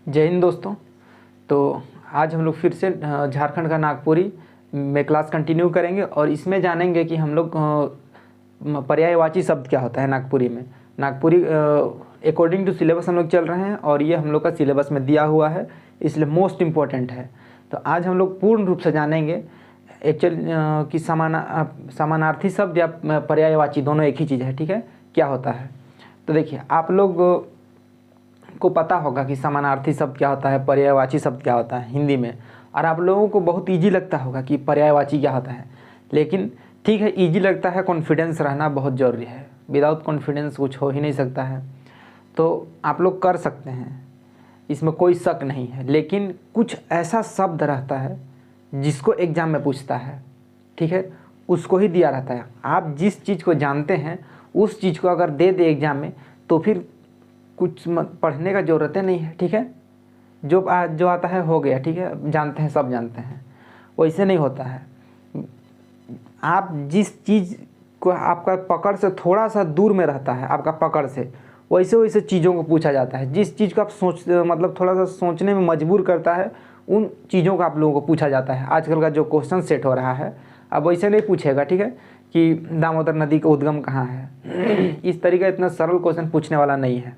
जय हिंद दोस्तों। तो आज हम लोग फिर से झारखंड का नागपुरी में क्लास कंटिन्यू करेंगे और इसमें जानेंगे कि हम लोग पर्यायवाची शब्द क्या होता है नागपुरी में। नागपुरी अकॉर्डिंग टू सिलेबस हम लोग चल रहे हैं और ये हम लोग का सिलेबस में दिया हुआ है, इसलिए मोस्ट इम्पॉर्टेंट है। तो आज हम लोग पूर्ण रूप से जानेंगे एक्चुअल कि समानार्थी शब्द या पर्यायवाची दोनों एक ही चीज़ है, ठीक है, क्या होता है। तो देखिए, आप लोग को पता होगा कि समानार्थी शब्द क्या होता है, पर्यायवाची शब्द क्या होता है हिंदी में, और आप लोगों को बहुत इजी लगता होगा कि पर्यायवाची क्या होता है। लेकिन ठीक है, इजी लगता है, कॉन्फिडेंस रहना बहुत ज़रूरी है। विदाउट कॉन्फिडेंस कुछ हो ही नहीं सकता है। तो आप लोग कर सकते हैं, इसमें कोई शक नहीं है। लेकिन कुछ ऐसा शब्द रहता है जिसको एग्ज़ाम में पूछता है, ठीक है, उसको ही दिया रहता है। आप जिस चीज़ को जानते हैं उस चीज़ को अगर दे दे एग्ज़ाम में तो फिर कुछ पढ़ने का ज़रूरत नहीं है, ठीक है। जो आता है हो गया, ठीक है, जानते हैं, सब जानते हैं। वैसे नहीं होता है। आप जिस चीज़ को आपका पकड़ से थोड़ा सा दूर में रहता है, आपका पकड़ से, वैसे वैसे चीज़ों को पूछा जाता है। जिस चीज़ को आप थोड़ा सा सोचने में मजबूर करता है, उन चीज़ों को आप लोगों को पूछा जाता है। आजकल का जो क्वेश्चन सेट हो रहा है, अब वैसे नहीं पूछेगा, ठीक है, कि दामोदर नदी का उद्गम कहाँ है। इस तरीके इतना सरल क्वेश्चन पूछने वाला नहीं है।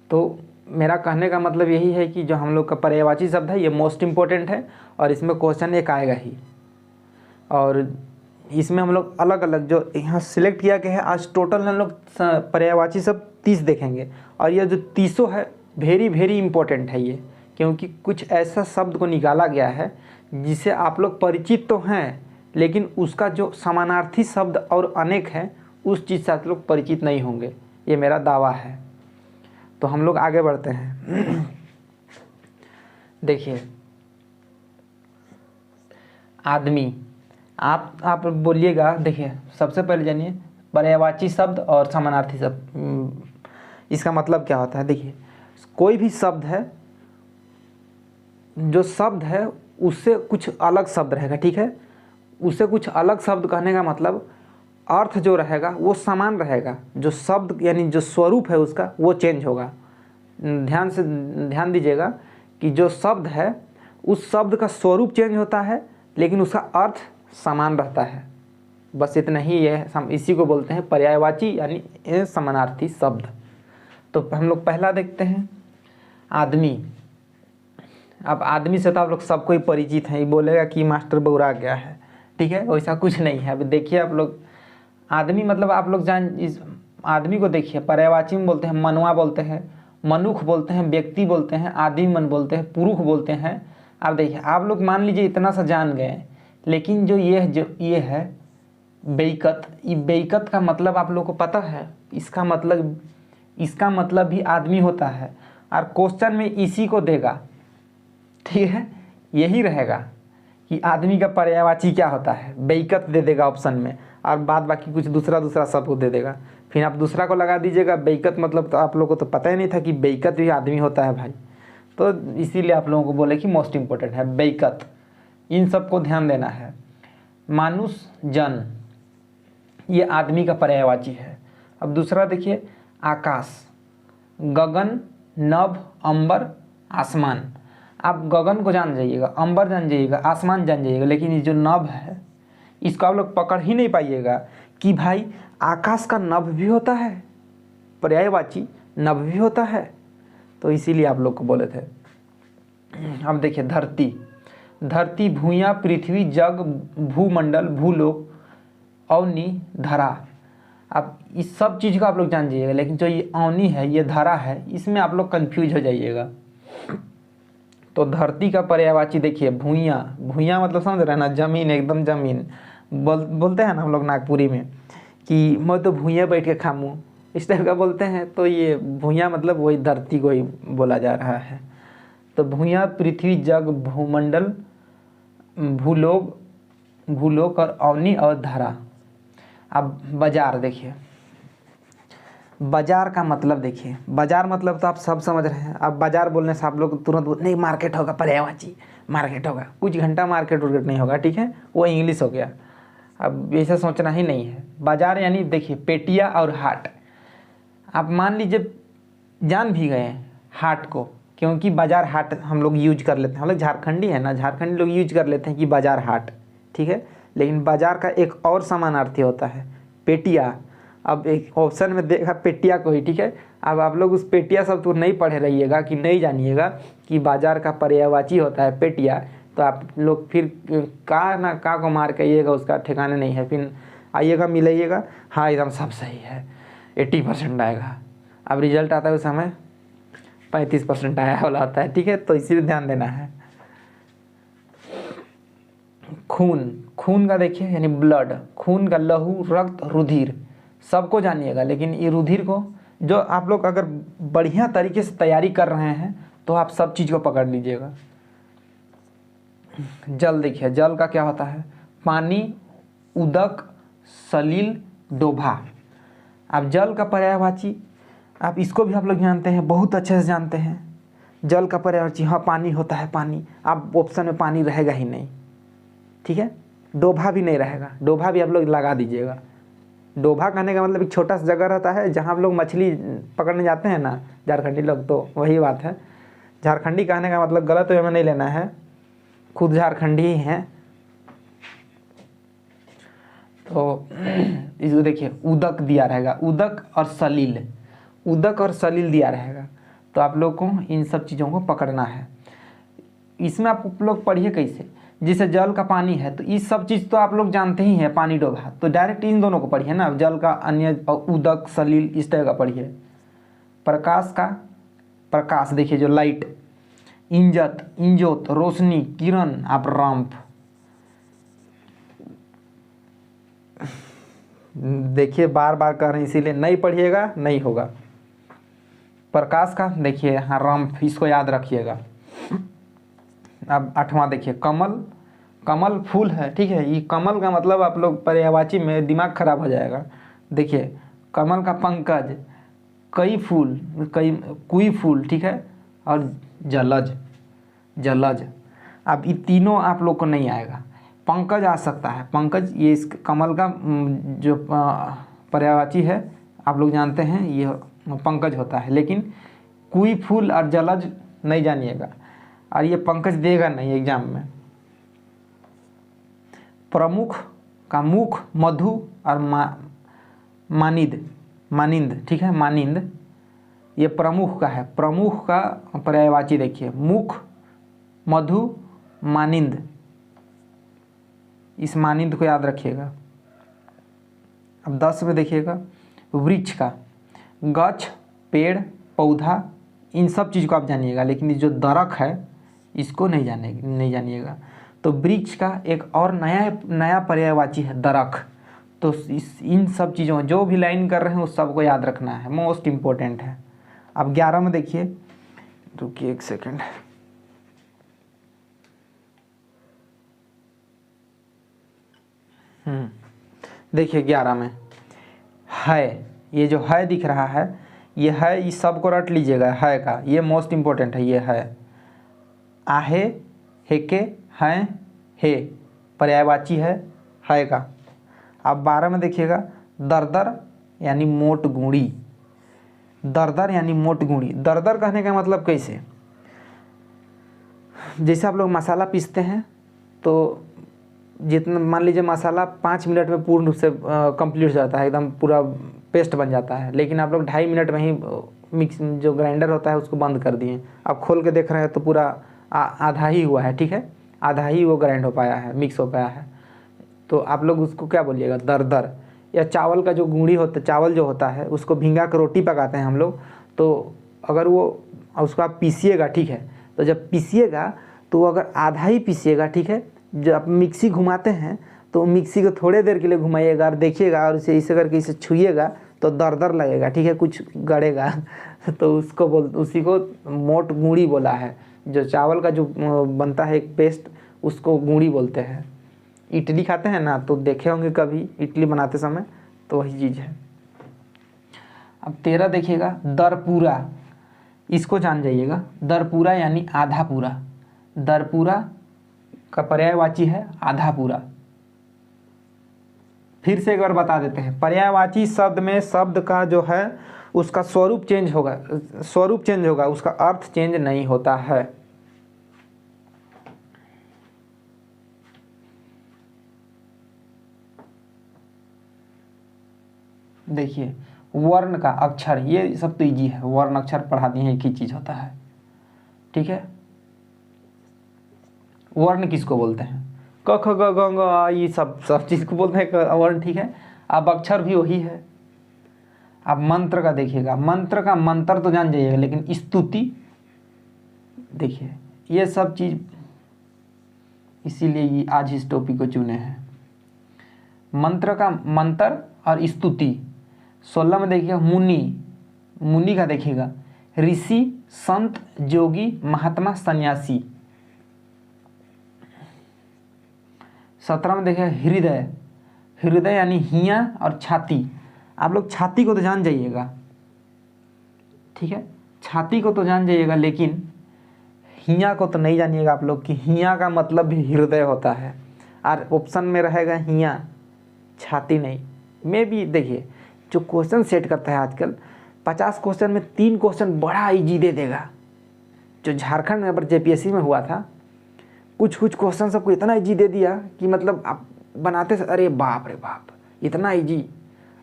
तो मेरा कहने का मतलब यही है कि जो हम लोग का पर्यायवाची शब्द है ये मोस्ट इम्पोर्टेंट है और इसमें क्वेश्चन एक आएगा ही। और इसमें हम लोग अलग अलग जो यहाँ सिलेक्ट किया गया है, आज टोटल हम लोग पर्यायवाची शब्द 30 देखेंगे। और ये जो 30 है वेरी वेरी इंपॉर्टेंट है ये, क्योंकि कुछ ऐसा शब्द को निकाला गया है जिसे आप लोग परिचित तो हैं, लेकिन उसका जो समानार्थी शब्द और अनेक है उस चीज़ से आप लोग परिचित नहीं होंगे, ये मेरा दावा है। तो हम लोग आगे बढ़ते हैं। देखिए, आदमी, आप बोलिएगा। देखिए, सबसे पहले जानिए पर्यायवाची शब्द और समानार्थी शब्द, इसका मतलब क्या होता है। देखिए, कोई भी शब्द है, जो शब्द है उससे कुछ अलग शब्द रहेगा, ठीक है। उससे कुछ अलग शब्द कहने का मतलब अर्थ जो रहेगा वो समान रहेगा, जो शब्द यानी जो स्वरूप है उसका वो चेंज होगा। ध्यान दीजिएगा कि जो शब्द है उस शब्द का स्वरूप चेंज होता है लेकिन उसका अर्थ समान रहता है। बस इतना ही है, इसी को बोलते हैं पर्यायवाची यानी समानार्थी शब्द। तो हम लोग पहला देखते हैं आदमी। अब आदमी से तो आप लोग सबको ही परिचित हैं, ये बोलेगा कि मास्टर बौरा गया है, ठीक है, वैसा कुछ नहीं है। अब देखिए, आप लोग आदमी मतलब आप लोग इस आदमी को देखिए, पर्यायवाची में बोलते हैं मनुआ, बोलते हैं मनुख, बोलते हैं व्यक्ति, बोलते हैं आदमी मन, बोलते हैं पुरुष, बोलते हैं। अब देखिए, आप लोग मान लीजिए इतना सा जान गए, लेकिन जो ये है बेइकत, ये बेइकत का मतलब आप लोग को पता है। इसका मतलब भी आदमी होता है और क्वेश्चन में इसी को देगा, ठीक है, यही रहेगा कि आदमी का पर्यायवाची क्या होता है। बेइकत दे देगा ऑप्शन में और बाद बाकी कुछ दूसरा सबको दे देगा। फिर आप दूसरा को लगा दीजिएगा बेइकत, मतलब तो आप लोगों को तो पता ही नहीं था कि बेइकत भी आदमी होता है भाई। तो इसीलिए आप लोगों को बोले कि मोस्ट इम्पोर्टेंट है बेइकत, इन सब को ध्यान देना है। मानुष, जन, ये आदमी का पर्यायवाची है। अब दूसरा देखिए आकाश, गगन, नभ, अंबर, आसमान। आप गगन को जान जाइएगा, अंबर जान जाइएगा, आसमान जान जाइएगा, लेकिन ये जो नभ है इसको आप लोग पकड़ ही नहीं पाइएगा कि भाई आकाश का नभ भी होता है, पर्यायवाची नभ भी होता है। तो इसीलिए आप लोग को बोले थे। अब देखिए धरती, भूया, पृथ्वी, जग, भूमंडल, भूलोक, अवनी, धरा। अब इस सब चीज़ को आप लोग जान जाइएगा, लेकिन जो ये अवनी है, ये धरा है, इसमें आप लोग कंफ्यूज हो जाइएगा। तो धरती का पर्यायवाची देखिए भूया मतलब समझ रहे हैं ना, जमीन, एकदम जमीन। बोलते हैं ना हम लोग नागपुरी में कि मैं तो भूया बैठ के खामूँ, इस टाइप का बोलते हैं। तो ये भूया मतलब वही धरती को ही बोला जा रहा है। तो भूया, पृथ्वी, जग, भूमंडल, भूलोक और अवनी और धरा। अब बाजार देखिए, बाजार का मतलब देखिए, बाजार मतलब तो आप सब समझ रहे हैं। अब बाजार बोलने से आप लोग तुरंत नहीं, मार्केट होगा, पर्यायवाची मार्केट होगा, कुछ घंटा मार्केट नहीं होगा, ठीक है, वो इंग्लिश हो गया। अब ऐसा सोचना ही नहीं है। बाजार यानी देखिए पेटिया और हाट। आप मान लीजिए जान भी गए हाट को, क्योंकि बाजार हाट हम लोग यूज कर लेते हैं, हम लोग झारखंडी है ना, झारखंडी लोग यूज कर लेते हैं कि बाजार हाट, ठीक है। लेकिन बाजार का एक और समानार्थी होता है पेटिया। अब एक ऑप्शन में देखा पेटिया को ही, ठीक है। अब आप लोग उस पेटिया सब तो नहीं पढ़े रहिएगा कि नहीं जानिएगा कि बाजार का पर्यायवाची होता है पेटिया, तो आप लोग फिर का ना का को मार करिएगा, उसका ठिकाने नहीं है। फिर आइएगा मिलाइएगा, हाँ एकदम सब सही है, 80% आएगा। अब रिजल्ट आता है उस समय 35% आया वाला होता है, ठीक है। तो इसीलिए ध्यान देना है। खून, खून का देखिए यानी ब्लड, खून का लहू, रक्त, रुधिर सबको जानिएगा। लेकिन ये रुधिर को जो आप लोग अगर बढ़िया तरीके से तैयारी कर रहे हैं तो आप सब चीज़ को पकड़ लीजिएगा। जल देखिए, जल का क्या होता है, पानी, उदक, सलिल, डोभा। अब जल का पर्यायवाची आप इसको भी आप लोग जानते हैं, बहुत अच्छे से जानते हैं। जल का पर्यायवाची हाँ पानी होता है, पानी। आप ऑप्शन में पानी रहेगा ही नहीं, ठीक है। डोभा भी नहीं रहेगा, डोभा भी आप लोग लगा दीजिएगा। डोभा कहने का मतलब एक छोटा सा जगह रहता है जहाँ आप लोग मछली पकड़ने जाते हैं ना, झारखंडी लोग, तो वही बात है। झारखंडी कहने का मतलब गलत वे में नहीं लेना है, खुद झारखंडी ही हैं। तो इसको देखिए उदक दिया रहेगा, उदक और सलील, उदक और सलील दिया रहेगा। तो आप लोग को इन सब चीज़ों को पकड़ना है। इसमें आप लोग पढ़िए कैसे, जैसे जल का पानी है तो इस सब चीज़ तो आप लोग जानते ही हैं, पानी डोभा, तो डायरेक्ट इन दोनों को पढ़िए ना। जल का अन्य उदक सलील इस तरह का पढ़िए। प्रकाश का, प्रकाश देखिए जो लाइट, इंजत, इंजोत, रोशनी, किरण, आप रंप देखिए, बार बार कह रहे हैं इसीलिए नहीं पढ़िएगा नहीं होगा। प्रकाश का देखिए हाँ रंप, इसको याद रखिएगा। अब 8वां देखिए कमल, कमल फूल है, ठीक है। ये कमल का मतलब आप लोग पर्यायवाची में दिमाग खराब हो जाएगा। देखिए कमल का पंकज, कई फूल, कई कोई फूल, ठीक है। और जलज, जलज। अब ये तीनों आप लोग को नहीं आएगा। पंकज आ सकता है, पंकज ये इस कमल का जो पर्यायवाची है आप लोग जानते हैं, ये पंकज होता है। लेकिन कोई फूल और जलज नहीं जानिएगा, और ये पंकज देगा नहीं एग्जाम में। प्रमुख का मुख, मधु और मानिद, मानिंद, ठीक है, मानिंद ये प्रमुख का है। प्रमुख का पर्यायवाची देखिए मुख, मधु, मानिंद, इस मानिंद को याद रखिएगा। अब 10 में देखिएगा वृक्ष का, गछ, पेड़, पौधा, इन सब चीज़ को आप जानिएगा। लेकिन जो दरख है इसको नहीं जानिएगा। तो वृक्ष का एक और नया पर्यायवाची है दरख। तो इन सब चीज़ों जो भी लाइन कर रहे हैं उस सबको याद रखना है, मोस्ट इम्पोर्टेंट है। अब 11 में देखिए, रुकिए एक सेकेंड, देखिए 11 में है, ये जो है दिख रहा है ये है, इस सब को रट लीजिएगा। है का ये मोस्ट इम्पोर्टेंट है, ये है। आहे, हेके, हैं, हे पर्यायवाची है का। अब 12 में देखिएगा दरदर यानी मोट गुड़ी, दरदर यानी मोट गुड़ी। दरदर कहने का मतलब कैसे, जैसे आप लोग मसाला पीसते हैं तो जितना मान लीजिए मसाला 5 मिनट में पूर्ण रूप से कंप्लीट हो जाता है, एकदम पूरा पेस्ट बन जाता है। लेकिन आप लोग 2.5 मिनट में ही मिक्स जो ग्राइंडर होता है उसको बंद कर दिए। अब खोल के देख रहे हैं तो पूरा आधा ही हुआ है, ठीक है, आधा ही वो ग्राइंड हो पाया है, मिक्स हो पाया है। तो आप लोग उसको क्या बोलिएगा, दरदर। या चावल का जो गुड़ी होता है, चावल जो होता है उसको भिंगा कर रोटी पकाते हैं हम लोग। तो अगर वो उसको आप पीसिएगा, ठीक है, तो जब पीसिएगा तो अगर आधा ही पीसिएगा, ठीक है, जब आप मिक्सी घुमाते हैं तो मिक्सी को थोड़े देर के लिए घुमाइएगा और देखिएगा, और इसे इसे करके इसे छुइएगा तो दरदर लगेगा, ठीक है, कुछ गड़ेगा। तो उसको उसी को मोट गुड़ी बोला है। जो चावल का जो बनता है एक पेस्ट, उसको गुड़ी बोलते हैं। इडली खाते हैं ना, तो देखे होंगे कभी इडली बनाते समय, तो वही चीज़ है। अब 13 देखिएगा दरपूरा, इसको जान जाइएगा। दरपूरा यानी आधा पूरा, दरपूरा का पर्यायवाची है आधा पूरा। फिर से एक बार बता देते हैं, पर्यायवाची शब्द में शब्द का जो है उसका स्वरूप चेंज होगा, स्वरूप चेंज होगा, उसका अर्थ चेंज नहीं होता है। देखिए वर्ण का अक्षर, ये सब तो इजी है, वर्ण अक्षर पढ़ा दिए हैं, एक ही चीज होता है, ठीक है। वर्ण किसको बोलते हैं? क ख ग घ ङ आ, ये सब चीज को बोलते हैं वर्ण, ठीक है। अब अक्षर भी वही है। अब मंत्र का देखिएगा, मंत्र का मंत्र तो जान जाइएगा, लेकिन स्तुति देखिए ये सब चीज, इसीलिए ये आज इस टॉपिक को चुने हैं। मंत्र का मंत्र और स्तुति। 16 में देखिएगा मुनि, मुनि का देखिएगा ऋषि, संत, जोगी, महात्मा, सन्यासी। 17 में देखिएगा हृदय, हृदय यानी हिया और छाती। आप लोग छाती को तो जान जाइएगा, ठीक है, छाती को तो जान जाइएगा, लेकिन हिया को तो नहीं जानिएगा आप लोग कि हिया का मतलब भी हृदय होता है। और ऑप्शन में रहेगा हिया, छाती नहीं। मैं भी देखिए जो क्वेश्चन सेट करता है आजकल, 50 क्वेश्चन में 3 क्वेश्चन बड़ा इजी दे देगा। जो झारखंड में पर जेपीएससी में हुआ था, कुछ क्वेश्चन सबको इतना इजी दे दिया कि मतलब आप बनाते से अरे बाप रे बाप, इतना इजी।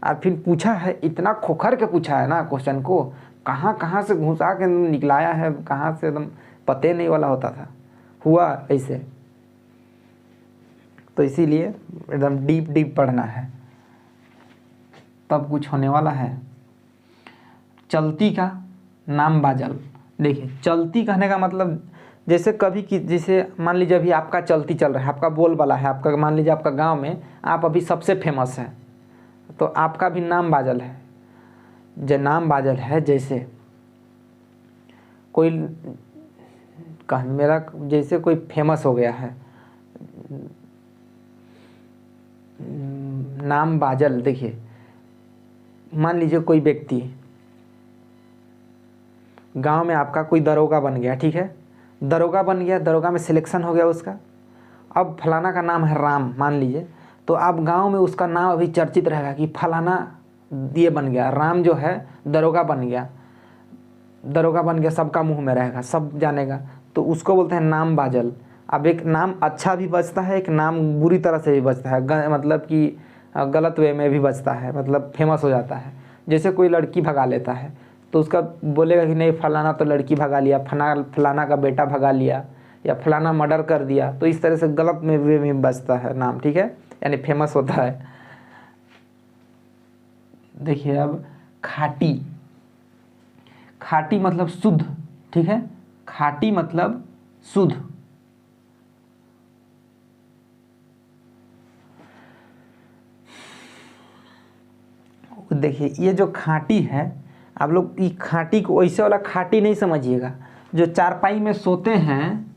और फिर पूछा है, इतना खोखर के पूछा है ना क्वेश्चन को, कहाँ से घुसा के निकलाया है, कहाँ से एकदम पते नहीं वाला होता था, हुआ ऐसे। तो इसीलिए एकदम डीप पढ़ना है, तब कुछ होने वाला है। चलती का नाम बाजल। देखिए चलती कहने का मतलब, जैसे कभी कि जैसे मान लीजिए अभी आपका चलती चल रहा है, आपका बोलबाला है, आपका मान लीजिए आपका गांव में आप अभी सबसे फेमस हैं, तो आपका भी नाम बाजल है। जो नाम बाजल है, जैसे कोई मेरा जैसे कोई फेमस हो गया है, नाम बाजल। देखिए मान लीजिए कोई व्यक्ति गांव में आपका कोई दरोगा बन गया, ठीक है, दरोगा बन गया, दरोगा में सिलेक्शन हो गया उसका। अब फलाना का नाम है राम मान लीजिए, तो आप गांव में उसका नाम अभी चर्चित रहेगा कि फलाना ये बन गया, राम जो है दरोगा बन गया, दरोगा बन गया, सबका मुंह में रहेगा, सब जानेगा, तो उसको बोलते हैं नाम बाजल। अब एक नाम अच्छा भी बचता है, एक नाम बुरी तरह से भी बचता है, मतलब कि गलत वे में भी बचता है, मतलब फेमस हो जाता है। जैसे कोई लड़की भगा लेता है तो उसका बोलेगा कि नहीं फलाना तो लड़की भगा लिया, फलाना का बेटा भगा लिया, या फलाना मर्डर कर दिया, तो इस तरह से गलत में वे में बचता है नाम, ठीक है, यानी फेमस होता है। देखिए अब खाटी, खाटी मतलब शुद्ध, ठीक है, खाटी मतलब शुद्ध। देखिए ये जो खाटी है, आप लोग ये खाटी को ऐसे वाला खाटी नहीं समझिएगा जो चारपाई में सोते हैं,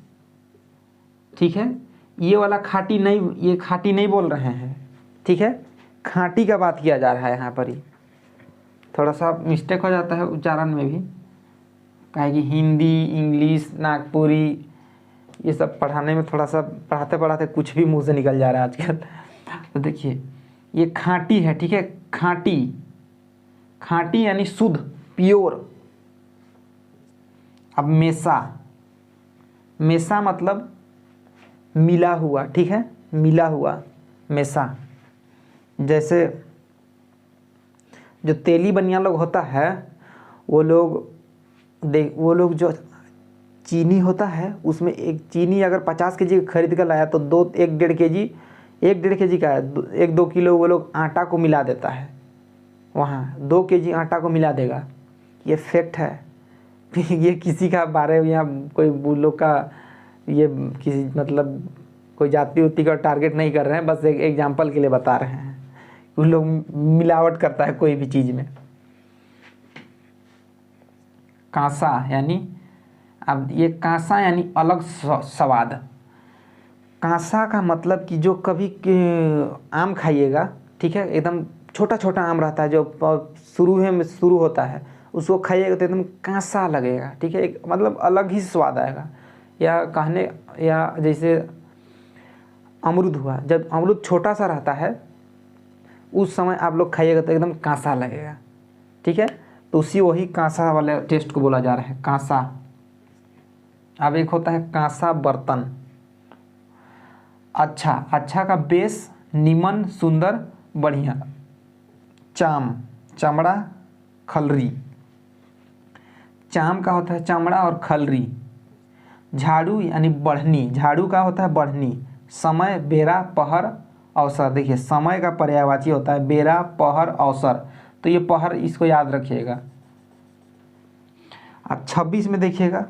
ठीक है, ये वाला खाटी नहीं, ये खाटी नहीं बोल रहे हैं, ठीक है, खाटी का बात किया जा रहा है यहाँ पर ही। थोड़ा सा मिस्टेक हो जाता है उच्चारण में भी, काहे कि हिंदी, इंग्लिश, नागपुरी ये सब पढ़ाने में थोड़ा सा पढ़ाते पढ़ाते कुछ भी मुंह से निकल जा रहा है आजकल। तो देखिए ये खाटी है, ठीक है, खाटी, खाटी यानी शुद्ध, प्योर। अब मेसा, मेसा मतलब मिला हुआ, ठीक है, मिला हुआ मेसा। जैसे जो तेली बनिया लोग होता है, वो लोग जो चीनी होता है उसमें एक चीनी अगर 50 केजी खरीद कर लाया तो 1.5 केजी का है, 1-2 किलो वो लोग आटा को मिला देता है, वहाँ 2 केजी आटा को मिला देगा। ये फैक्ट है। ये किसी का बारे में या कोई लोग का ये किसी मतलब कोई जाति उति का टारगेट नहीं कर रहे हैं, बस एक एग्जाम्पल के लिए बता रहे हैं। उन लोग मिलावट करता है कोई भी चीज़ में। कांसा यानी, अब ये कांसा यानी अलग स्वाद। कांसा का मतलब कि जो कभी आम खाइएगा, ठीक है, एकदम छोटा छोटा आम रहता है जो शुरू होता है, उसको खाइएगा तो एकदम कांसा लगेगा, ठीक है, एक मतलब अलग ही स्वाद आएगा। या जैसे अमरूद हुआ, जब अमरूद छोटा सा रहता है उस समय आप लोग खाइएगा तो एकदम कांसा लगेगा, ठीक है। तो उसी वही कांसा वाले टेस्ट को बोला जा रहा है, कांसा। अब एक होता है कांसा बर्तन। अच्छा, अच्छा का बेस, निमन, सुंदर, बढ़िया। चाम, चमड़ा, खलरी। चाम का होता है चमड़ा और खलरी। झाड़ू यानी बढ़नी, झाड़ू का होता है बढ़नी। समय, बेरा, पहर, अवसर। देखिए समय का पर्यायवाची होता है बेरा, पहर, अवसर, तो ये पहर इसको याद रखिएगा। अब 26 में देखिएगा,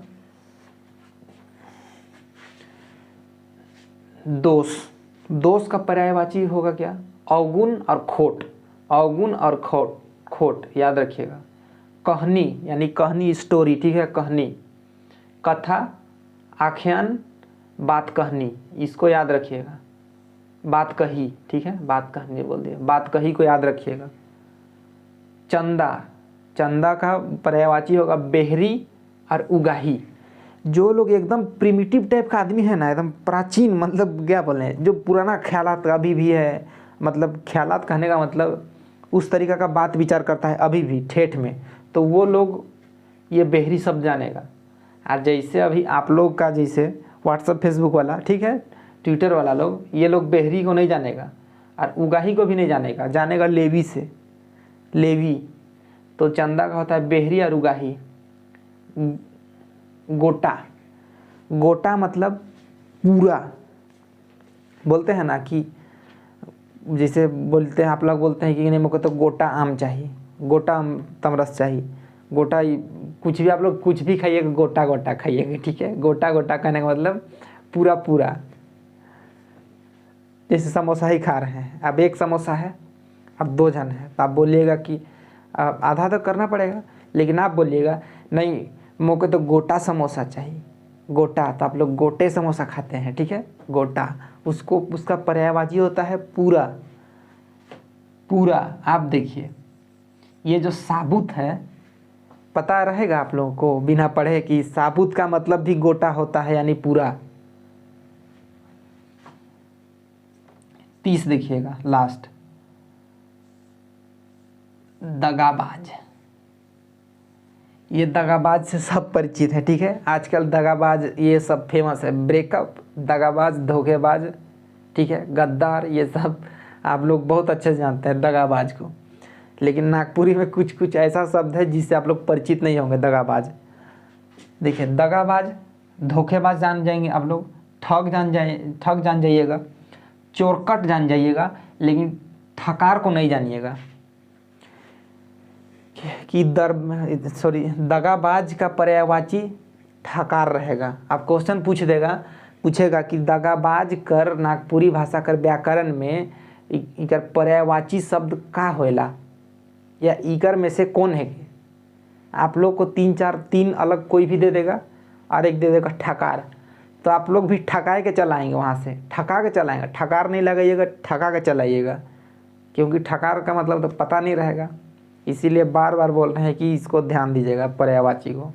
दोष। दोष का पर्यायवाची होगा क्या? अवगुण और खोट, अवगुण और खोट, खोट याद रखिएगा। कहानी यानी कहानी, स्टोरी, ठीक है, कहानी। कथा, आख्यान, बात कहनी, इसको याद रखिएगा। बात कही, ठीक है, बात कहनी बोल दिया, बात कही को याद रखिएगा। चंदा, चंदा का पर्यायवाची होगा बेहरी और उगाही। जो लोग एकदम प्रिमिटिव टाइप का आदमी है ना, एकदम प्राचीन, मतलब क्या बोले, जो पुराना ख्यालात अभी भी है, मतलब ख्यालात कहने का मतलब उस तरीका का बात विचार करता है अभी भी ठेठ में, तो वो लोग ये बेहरी शब्द जानेगा। और जैसे अभी आप लोग का जैसे व्हाट्सअप फेसबुक वाला, ठीक है, ट्विटर वाला लोग, ये लोग बेहरी को नहीं जानेगा और उगाही को भी नहीं जानेगा, जानेगा लेवी से, लेवी। तो चंदा का होता है बेहरी और उगाही। गोटा, गोटा मतलब पूरा, बोलते हैं ना कि जैसे बोलते हैं आप लोग, बोलते हैं कि नहीं मेरे को तो गोटा आम चाहिए, गोटा तमरस चाहिए, गोटा कुछ भी, आप लोग कुछ भी खाइएगा गोटा गोटा खाइएगा, ठीक है। गोटा गोटा कहने का मतलब पूरा पूरा। जैसे समोसा ही खा रहे हैं, अब एक समोसा है, अब 2 जन है, तो आप बोलिएगा कि आधा तो करना पड़ेगा, लेकिन आप बोलिएगा नहीं मेरे को तो गोटा समोसा चाहिए, गोटा, तो आप लोग गोटे समोसा खाते हैं, ठीक है, गोटा। उसको उसका पर्यायवाची होता है पूरा, पूरा। आप देखिए ये जो साबुत है, पता रहेगा आप लोगों को बिना पढ़े कि साबुत का मतलब भी गोटा होता है यानी पूरा। 30 देखिएगा लास्ट, दगाबाज। ये दगाबाज से सब परिचित है, ठीक है, आजकल दगाबाज ये सब फेमस है। ब्रेकअप, दगाबाज, धोखेबाज, ठीक है, गद्दार, ये सब आप लोग बहुत अच्छे से जानते हैं दगाबाज को। लेकिन नागपुरी में कुछ कुछ ऐसा शब्द है जिससे आप लोग परिचित नहीं होंगे। दगाबाज, देखिए दगाबाज, धोखेबाज जान जाएंगे आप लोग, ठग जान जाइएगा, चोरकट जान जाइएगा, लेकिन ठकार को नहीं जानिएगा कि दगाबाज का पर्यायवाची ठकार रहेगा। आप क्वेश्चन पूछेगा कि दगाबाज कर नागपुरी भाषा कर व्याकरण में इकर पर्यायवाची शब्द का होएला, या इकर में से कौन है। आप लोग को 3 अलग कोई भी दे देगा और एक दे देगा ठकार, तो आप लोग भी ठकाए के चलाएंगे, वहाँ से ठका के चलाएंगे, ठकार नहीं लगाइएगा, ठका के चलाइएगा, क्योंकि ठकार का मतलब तो पता नहीं रहेगा। इसीलिए बार बार बोल रहे हैं कि इसको ध्यान दीजिएगा, पर्यायवाची को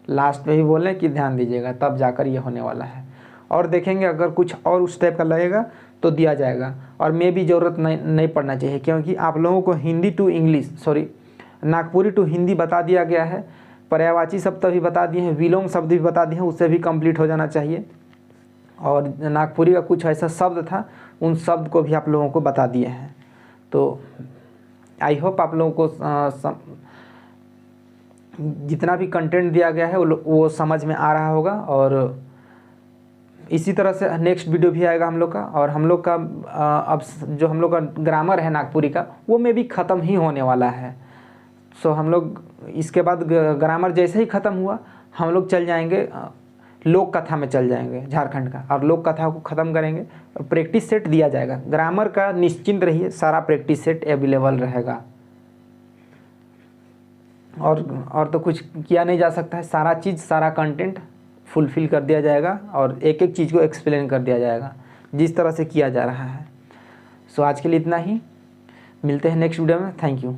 लास्ट में भी बोलें कि ध्यान दीजिएगा, तब जाकर ये होने वाला है। और देखेंगे अगर कुछ और उस टाइप का लगेगा तो दिया जाएगा, और मैं भी ज़रूरत नहीं पड़ना चाहिए, क्योंकि आप लोगों को Hindi to English, Nagpuri to Hindi बता दिया गया है, पर्यायवाची शब्द भी बता दिए हैं, विलोम शब्द भी बता दिए हैं, उससे भी कंप्लीट हो जाना चाहिए। और नागपुरी का कुछ ऐसा शब्द था, उन शब्द को भी आप लोगों को बता दिए हैं। तो आई होप आप लोगों को जितना भी कंटेंट दिया गया है वो समझ में आ रहा होगा। और इसी तरह से नेक्स्ट वीडियो भी आएगा हम लोग का, और हम लोग का अब जो हम लोग का ग्रामर है नागपुरी का, वो में भी ख़त्म ही होने वाला है। सो हम लोग इसके बाद ग्रामर जैसे ही ख़त्म हुआ, हम लोग चल जाएंगे लोक कथा में, चल जाएंगे झारखंड का, और लोक कथा को ख़त्म करेंगे। प्रैक्टिस सेट दिया जाएगा ग्रामर का, निश्चिंत रहिए, सारा प्रैक्टिस सेट अवेलेबल रहेगा। और तो कुछ किया नहीं जा सकता है, सारा चीज़, सारा कंटेंट फुलफ़िल कर दिया जाएगा, और एक एक चीज़ को एक्सप्लेन कर दिया जाएगा जिस तरह से किया जा रहा है। सो आज के लिए इतना ही, मिलते हैं नेक्स्ट वीडियो में। Thank you.